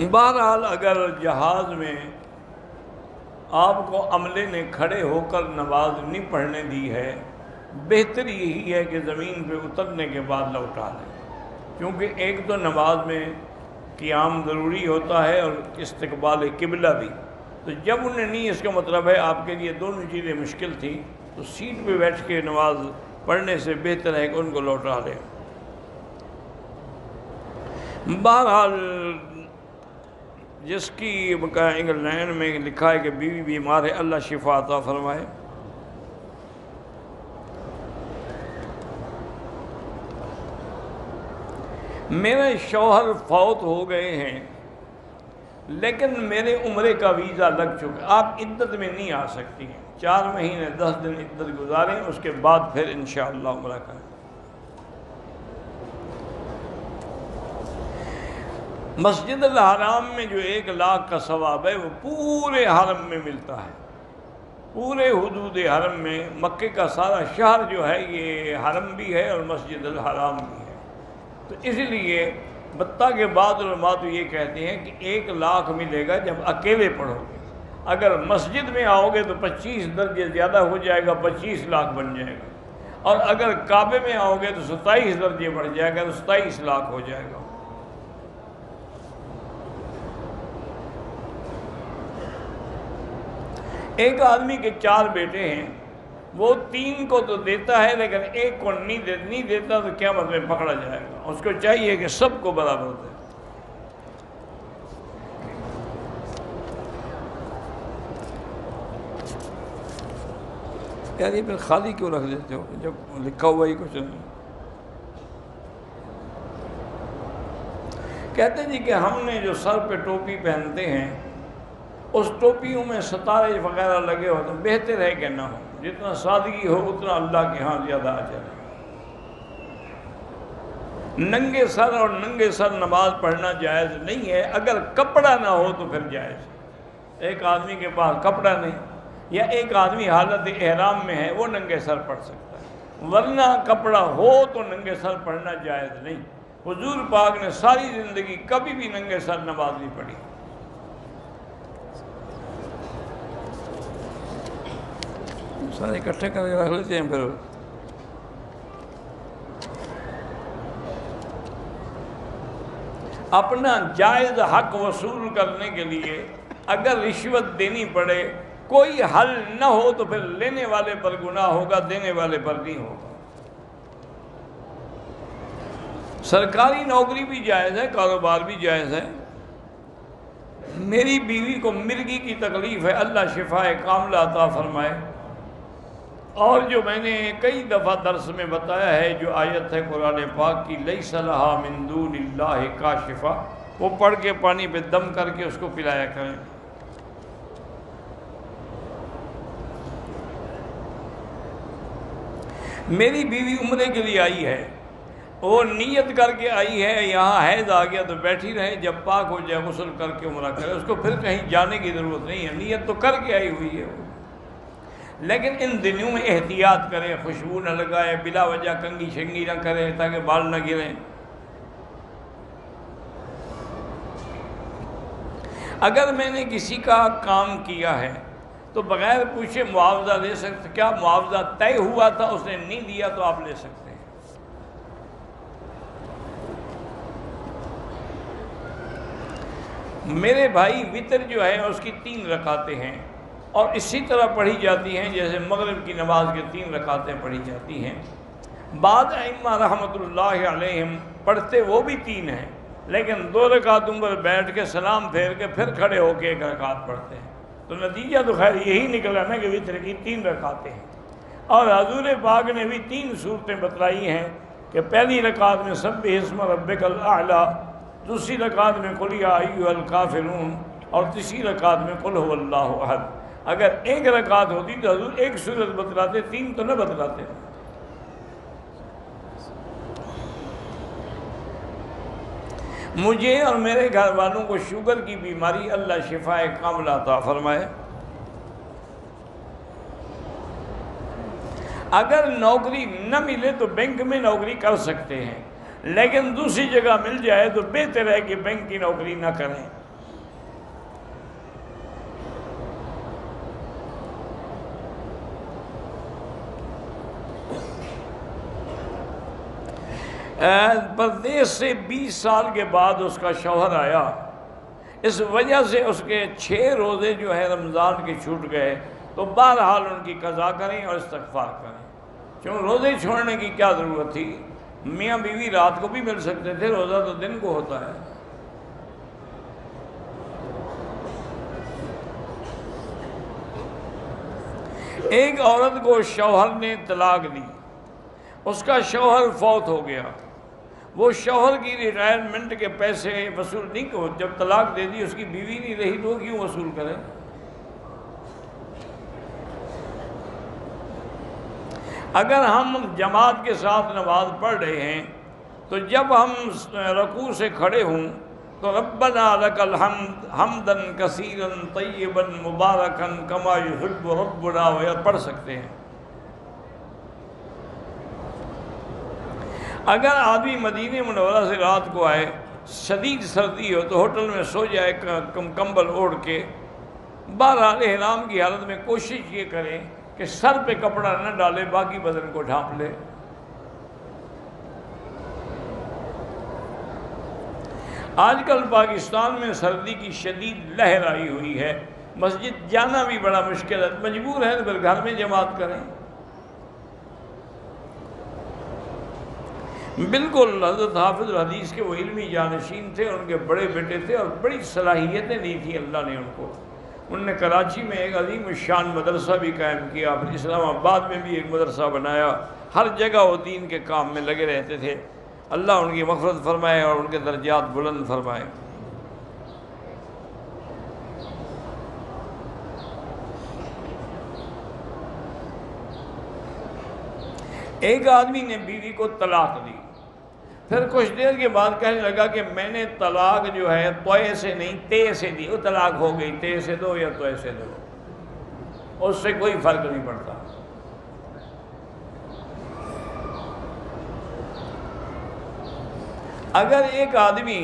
بہرحال اگر جہاز میں آپ کو عملے نے کھڑے ہو کر نماز نہیں پڑھنے دی ہے، بہتر یہی ہے کہ زمین پہ اترنے کے بعد لوٹا دیں، کیونکہ ایک تو نماز میں قیام ضروری ہوتا ہے اور استقبال قبلہ بھی۔ تو جب انہیں نہیں، اس کا مطلب ہے آپ کے لیے دونوں چیزیں مشکل تھیں، تو سیٹ پہ بیٹھ کے نماز پڑھنے سے بہتر ہے کہ ان کو لوٹا دیں۔ بہرحال جس کی انگلینڈ میں لکھا ہے کہ بیوی بیمار ہے، اللہ شفا عطا فرمائے۔ میرے شوہر فوت ہو گئے ہیں لیکن میرے عمرے کا ویزا لگ چکا، آپ عدت میں نہیں آ سکتی ہیں، 4 مہینے 10 دن عدت گزاریں، اس کے بعد پھر انشاءاللہ عمرہ کریں۔ مسجد الحرام میں جو 1 لاکھ کا ثواب ہے وہ پورے حرم میں ملتا ہے، پورے حدود حرم میں۔ مکے کا سارا شہر جو ہے یہ حرم بھی ہے اور مسجد الحرام بھی ہے، تو اس لیے بتہ کے بعد علماء تو یہ کہتے ہیں کہ 1 لاکھ ملے گا جب اکیلے پڑھو گے، اگر مسجد میں آؤ گے تو 25 درجے زیادہ ہو جائے گا، 25 لاکھ بن جائے گا، اور اگر کعبے میں آؤ گے تو 27 درجے بڑھ جائے گا، تو 27 لاکھ ہو جائے گا۔ ایک آدمی کے 4 بیٹے ہیں، وہ 3 کو تو دیتا ہے لیکن 1 کو نہیں دیتا، تو قیامت میں پکڑا جائے گا۔ اس کو چاہیے کہ سب کو برابر دے۔ یار یہ پھر خالی کیوں رکھ دیتے ہو جب لکھا ہوا ہی کچھ نہیں؟ کہتے جی کہ ہم نے جو سر پہ ٹوپی پہنتے ہیں اس ٹوپیوں میں ستارے وغیرہ لگے ہوتے ہیں، بہتر ہے کہ نہ ہو، جتنا سادگی ہو اتنا اللہ کے ہاں زیادہ اجر ہے۔ ننگے سر اور ننگے سر نماز پڑھنا جائز نہیں ہے، اگر کپڑا نہ ہو تو پھر جائز ہے۔ ایک آدمی کے پاس کپڑا نہیں، یا ایک آدمی حالت احرام میں ہے، وہ ننگے سر پڑھ سکتا ہے، ورنہ کپڑا ہو تو ننگے سر پڑھنا جائز نہیں۔ حضور پاک نے ساری زندگی کبھی بھی ننگے سر نماز نہیں پڑھی۔ سارے اکٹھے کر کے رکھ لیتے ہیں پھر۔ اپنا جائز حق وصول کرنے کے لیے اگر رشوت دینی پڑے، کوئی حل نہ ہو تو پھر لینے والے پر گناہ ہوگا، دینے والے پر نہیں ہوگا۔ سرکاری نوکری بھی جائز ہے، کاروبار بھی جائز ہے۔ میری بیوی کو مرگی کی تکلیف ہے، اللہ شفا کاملہ عطا فرمائے۔ اور جو میں نے کئی دفعہ درس میں بتایا ہے، جو آیت ہے قرآن پاک کی، لیس لہا من دون اللہ کاشفہ، وہ پڑھ کے پانی پہ دم کر کے اس کو پلایا کریں۔ میری بیوی عمرے کے لیے آئی ہے، وہ نیت کر کے آئی ہے، یہاں حیض آ گیا تو بیٹھی رہے، جب پاک ہو جائے غسل کر کے عمرہ کرے، اس کو پھر کہیں جانے کی ضرورت نہیں ہے، نیت تو کر کے آئی ہوئی ہے۔ لیکن ان دنوں میں احتیاط کرے، خوشبو نہ لگائے، بلا وجہ کنگھی شنگھی نہ کرے تاکہ بال نہ گریں۔ اگر میں نے کسی کا کام کیا ہے تو بغیر پوچھے معاوضہ لے سکتے، کیا معاوضہ طے ہوا تھا اس نے نہیں دیا تو آپ لے سکتے ہیں۔ میرے بھائی وتر جو ہے اس کی 3 رکعتیں ہیں، اور اسی طرح پڑھی جاتی ہیں جیسے مغرب کی نماز کے 3 رکعتیں پڑھی جاتی ہیں۔ بعض ائمہ رحمۃ اللہ علیہم پڑھتے وہ بھی 3 ہیں، لیکن 2 رکعتوں پر بیٹھ کے سلام پھیر کے پھر کھڑے ہو کے 1 رکعت پڑھتے ہیں، تو نتیجہ تو خیر یہی نکلا نا کہ وتر کی 3 رکعتیں ہیں۔ اور حضور پاک نے بھی 3 صورتیں بتلائی ہیں کہ پہلی رکعت میں سبح اسم ربک الاعلی، دوسری رکعت میں قل یا ایھا الکافرون، اور تیسری رکعت میں قل ھو اللہ احد۔ اگر 1 رکعت ہوتی تو حضور 1 سورت بتلاتے، 3 تو نہ بتلاتے۔ مجھے اور میرے گھر والوں کو شوگر کی بیماری، اللہ شفا کاملہ عطا فرمائے۔ اگر نوکری نہ ملے تو بینک میں نوکری کر سکتے ہیں، لیکن دوسری جگہ مل جائے تو بہتر ہے کہ بینک کی نوکری نہ کریں۔ پردیس سے 20 سال کے بعد اس کا شوہر آیا، اس وجہ سے اس کے 6 روزے جو ہے رمضان کے چھوٹ گئے، تو بہرحال ان کی قضا کریں اور استغفار کریں، کیوں روزے چھوڑنے کی کیا ضرورت تھی؟ میاں بیوی رات کو بھی مل سکتے تھے، روزہ تو دن کو ہوتا ہے۔ ایک عورت کو شوہر نے طلاق دی، اس کا شوہر فوت ہو گیا، وہ شوہر کی ریٹائرمنٹ کے پیسے وصول نہیں کو، جب طلاق دے دی اس کی بیوی نہیں رہی تو کیوں وصول کرے؟ اگر ہم جماعت کے ساتھ نماز پڑھ رہے ہیں تو جب ہم رکوع سے کھڑے ہوں تو ربنا لک الحمد حمدا کثیرا طیبا مبارکا کما یحب ربنا پڑھ سکتے ہیں۔ اگر آدمی مدینہ منورہ سے رات کو آئے، شدید سردی ہو تو ہوٹل میں سو جائے کمبل اوڑھ کے، بہرحال احرام کی حالت میں کوشش یہ کریں کہ سر پہ کپڑا نہ ڈالے، باقی بدن کو ڈھانپ لے۔ آج کل پاکستان میں سردی کی شدید لہر آئی ہوئی ہے، مسجد جانا بھی بڑا مشکل ہے، مجبور ہے تو پھر گھر میں جماعت کریں۔ بالکل حضرت حافظ الحدیث کے وہ علمی جانشین تھے، ان کے بڑے بیٹے تھے اور بڑی صلاحیتیں دی تھیں اللہ نے ان کو۔ انہوں نے کراچی میں ایک عظیم الشان مدرسہ بھی قائم کیا، پھر اسلام آباد میں بھی ایک مدرسہ بنایا، ہر جگہ وہ دین کے کام میں لگے رہتے تھے۔ اللہ ان کی مغفرت فرمائے اور ان کے درجات بلند فرمائے۔ ایک آدمی نے بیوی کو طلاق دی، پھر کچھ دیر کے بعد کہنے لگا کہ میں نے طلاق جو ہے توئے سے نہیں تے سے دی، وہ طلاق ہو گئی، تے سے دو یا توئے سے دو، اس سے کوئی فرق نہیں پڑتا۔ اگر ایک آدمی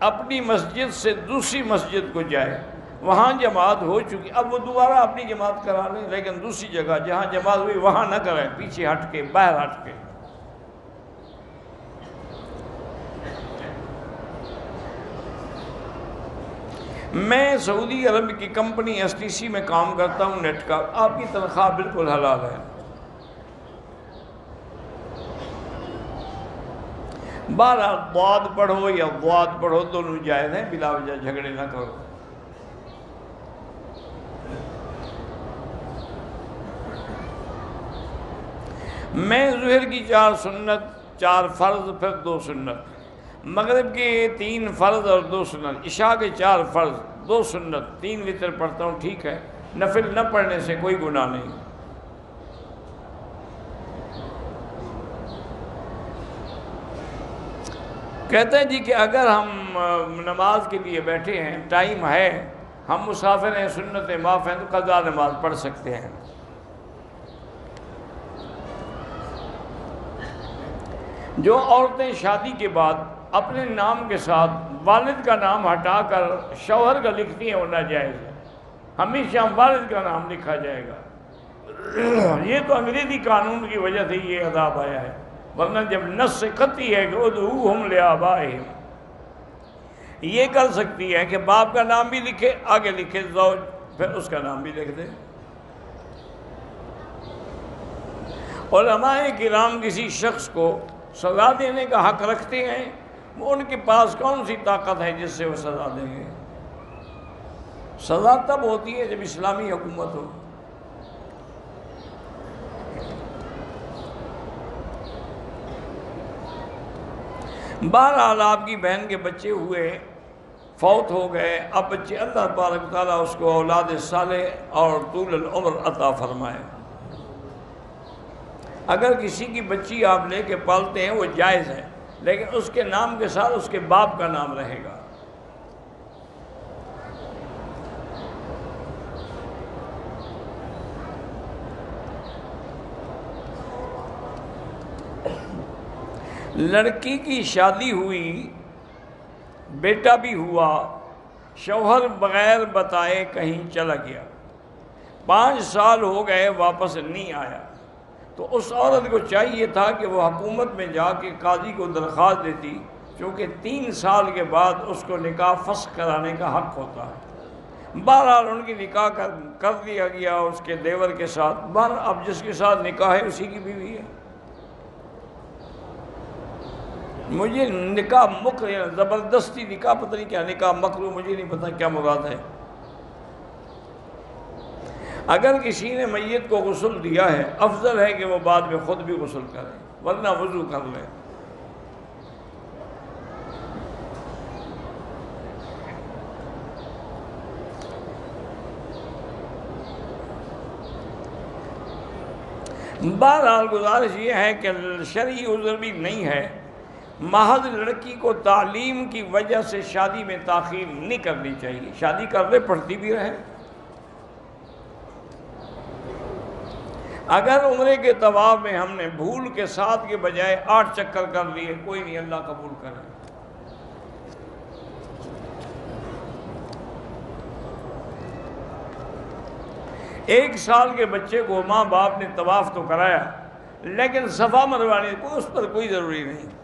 اپنی مسجد سے دوسری مسجد کو جائے، وہاں جماعت ہو چکی، اب وہ دوبارہ اپنی جماعت کرا لیں، لیکن دوسری جگہ جہاں جماعت ہوئی وہاں نہ کریں، پیچھے ہٹ کے، باہر ہٹ کے۔ میں سعودی عرب کی کمپنی STC میں کام کرتا ہوں نیٹ کا، آپ کی تنخواہ بالکل حلال ہے، بارہ ضاد پڑھو یا ضاد پڑھو دونوں جائز ہیں، بلا وجہ جھگڑے نہ کرو۔ میں ظہر کی 4 سنت، 4 فرض، پھر 2 سنت، مغرب کے 3 فرض اور 2 سنت، عشاء کے 4 فرض، 2 سنت، 3 وتر پڑھتا ہوں، ٹھیک ہے، نفل نہ پڑھنے سے کوئی گناہ نہیں۔ کہتے ہیں جی کہ اگر ہم نماز کے لیے بیٹھے ہیں، ٹائم ہے، ہم مسافر ہیں، سنتیں معاف ہیں، تو قضا نماز پڑھ سکتے ہیں۔ جو عورتیں شادی کے بعد اپنے نام کے ساتھ والد کا نام ہٹا کر شوہر کا لکھتی ہیں وہ ناجائز ہے، ہمیشہ والد کا نام لکھا جائے گا۔ یہ تو انگریزی قانون کی وجہ سے یہ عذاب آیا ہے، ورنہ جب نص قطعی ہے کہ ادعوہم لآبائہم، یہ کر سکتی ہے کہ باپ کا نام بھی لکھے، آگے لکھے زوج، پھر اس کا نام بھی لکھ دے۔ علماء کرام کسی شخص کو سزا دینے کا حق رکھتے ہیں، وہ ان کے پاس کون سی طاقت ہے جس سے وہ سزا دیں گے؟ سزا تب ہوتی ہے جب اسلامی حکومت ہو۔ بہرحال آپ کی بہن کے بچے ہوئے، فوت ہو گئے، اب بچے، اللہ تبارک تعالیٰ اس کو اولاد صالح اور طول العمر عطا فرمائے۔ اگر کسی کی بچی آپ لے کے پالتے ہیں وہ جائز ہے، لیکن اس کے نام کے ساتھ اس کے باپ کا نام رہے گا۔ لڑکی کی شادی ہوئی، بیٹا بھی ہوا، شوہر بغیر بتائے کہیں چلا گیا، 5 سال ہو گئے واپس نہیں آیا، تو اس عورت کو چاہیے تھا کہ وہ حکومت میں جا کے قاضی کو درخواست دیتی، چونکہ 3 سال کے بعد اس کو نکاح فسخ کرانے کا حق ہوتا ہے۔ بہرحال ان کی نکاح کر دیا گیا اس کے دیور کے ساتھ۔ بہرحال اب جس کے ساتھ نکاح ہے اسی کی بیوی ہے۔ مجھے نکاح مکر زبردستی نکاح پتہ نہیں کیا، نکاح مکروہ مجھے نہیں پتہ کیا مراد ہے۔ اگر کسی نے میت کو غسل دیا ہے افضل ہے کہ وہ بعد میں خود بھی غسل کرے، ورنہ وضو کر لے۔ بہرحال گزارش یہ ہے کہ شرعی عذر بھی نہیں ہے، محض لڑکی کو تعلیم کی وجہ سے شادی میں تاخیر نہیں کرنی چاہیے، شادی کر لے پڑھتی بھی رہے۔ اگر عمرے کے طواف میں ہم نے بھول کے 7 کے بجائے 8 چکر کر لیے، کوئی نہیں، اللہ قبول کرے۔ ایک سال کے بچے کو ماں باپ نے طواف تو کرایا لیکن صفا مروانے کو اس پر کوئی ضروری نہیں۔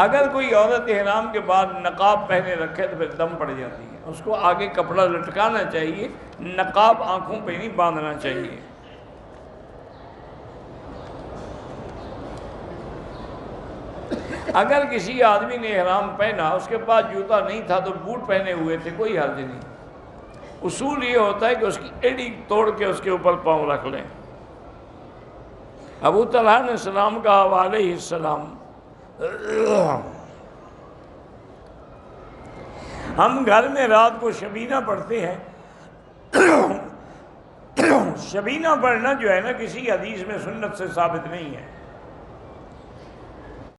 اگر کوئی عورت احرام کے بعد نقاب پہنے رکھے تو پھر دم پڑ جاتی ہے، اس کو آگے کپڑا لٹکانا چاہیے، نقاب آنکھوں پہ نہیں باندھنا چاہیے۔ اگر کسی آدمی نے احرام پہنا اس کے پاس جوتا نہیں تھا تو بوٹ پہنے ہوئے تھے، کوئی حرج نہیں۔ اصول یہ ہوتا ہے کہ اس کی ایڑی توڑ کے اس کے اوپر پاؤں رکھ لیں۔ ابو طلحہ نے سلام کہا علیہ السلام۔ ہم گھر میں رات کو شبینہ پڑھتے ہیں، شبینہ پڑھنا جو ہے نا کسی حدیث میں سنت سے ثابت نہیں ہے۔